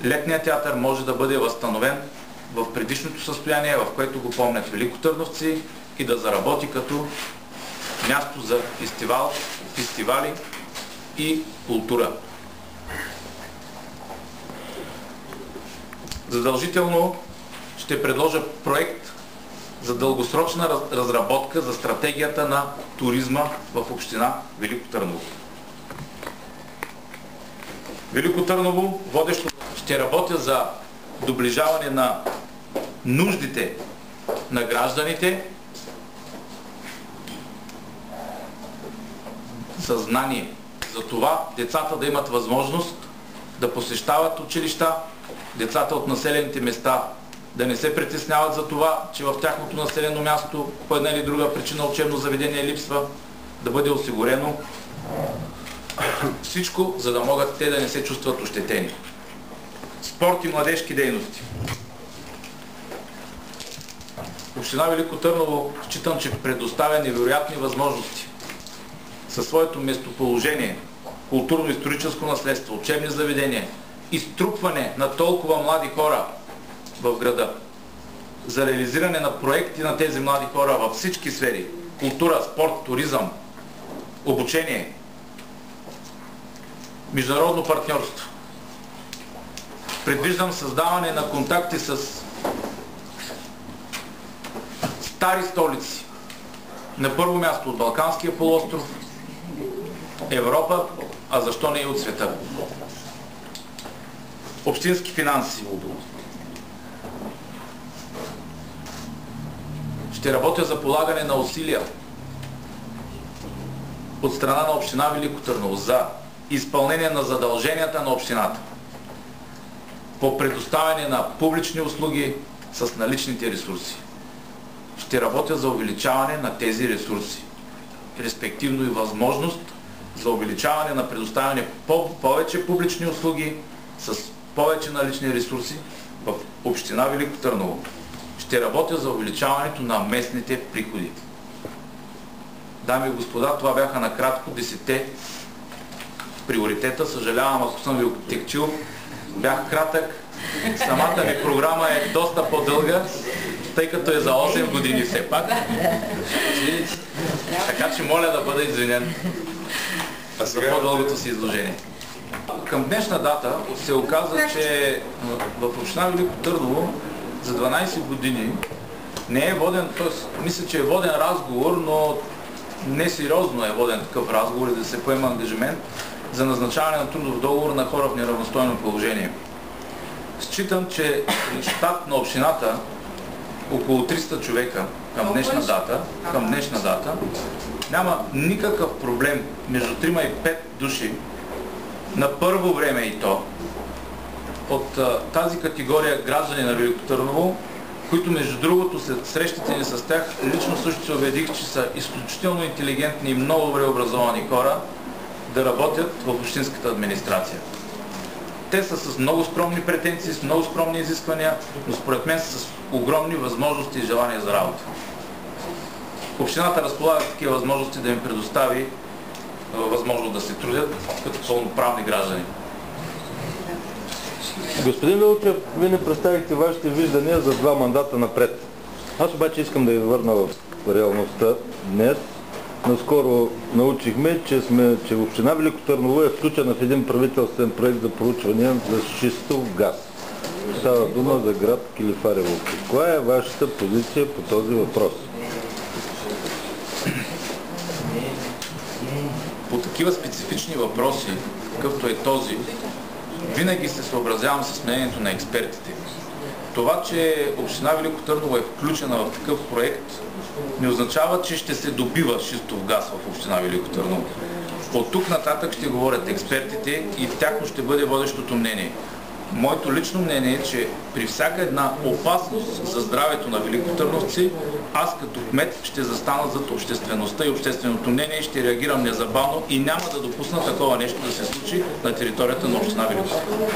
летният театър може да бъде възстановен в предишното състояние, в което го помнят великотърновци, и да заработи като място за фестивали и култура. Задължително ще предложа проект за дългосрочна разработка за стратегията на туризма в община Велико Търново. Велико Търново водещо ще работя за доближаване на нуждите на гражданите, съзнание за това децата да имат възможност да посещават училища, децата от населените места да не се притесняват за това, че в тяхното населено място по една или друга причина учебно заведение липсва, да бъде осигурено всичко, за да могат те да не се чувстват ощетени. Спорт и младежки дейности. Община Велико Търново считам, че предоставя невероятни възможности със своето местоположение, културно-историческо наследство, учебни заведения, изтрупване на толкова млади хора в града, за реализиране на проекти на тези млади хора във всички сфери – култура, спорт, туризъм, обучение, международно партньорство. Предвиждам създаване на контакти с стари столици. На първо място от Балканския полуостров, Европа, а защо не и от света. Общински финанси. Ще работя за полагане на усилия от страна на община Велико Търново за изпълнение на задълженията на общината по предоставяне на публични услуги с наличните ресурси. Ще работя за увеличаване на тези ресурси, респективно и възможност за увеличаване на предоставяне повече публични услуги с повече налични ресурси в община Велико Търново. Ще работя за увеличаването на местните приходи. Дами и господа, това бяха накратко 10 приоритета. Съжалявам, ако съм ви отекчил. Бях кратък. Самата ми програма е доста по-дълга, тъй като е за 8 години все пак. Така че моля да бъда извинен за по-дългото си изложение. Към днешна дата се оказа, че в община Велико Търново за 12 години не е воден, т.е. мисля, че е воден разговор, но не сериозно е воден такъв разговор и да се поема ангажимент за назначаване на трудов договор на хора в неравностойно положение. Считам, че щат на общината около 300 човека към днешна дата няма никакъв проблем между 3 и 5 души на първо време и то от тази категория граждани на Велико Търново, които между другото след срещите ни с тях лично също се убедих, че са изключително интелигентни и много добре образовани хора да работят в общинската администрация. Те са с много скромни претенции, с много скромни изисквания, но според мен са с огромни възможности и желания за работа. Общината разполага такива възможности да им предостави възможност да се трудят като пълноправни граждани. Господин Велчев, вие не представихте вашите виждания за 2 мандата напред. Аз обаче искам да ви върна в реалността днес. Наскоро научихме, че община Велико Търново е включена в един правителствен проект за проучване за шистов газ. Става дума за град Килифарево. Каква е вашата позиция по този въпрос? По такива специфични въпроси, какъвто е този, винаги се съобразявам с мнението на експертите. Това, че община Велико Търново е включена в такъв проект, не означава, че ще се добива шистов газ в община Велико Търново. От тук нататък ще говорят експертите и тяхно ще бъде водещото мнение. Моето лично мнение е, че при всяка една опасност за здравето на великотърновци, аз като кмет ще застана зад обществеността и общественото мнение и ще реагирам незабавно и няма да допусна такова нещо да се случи на територията на община Велико Търново.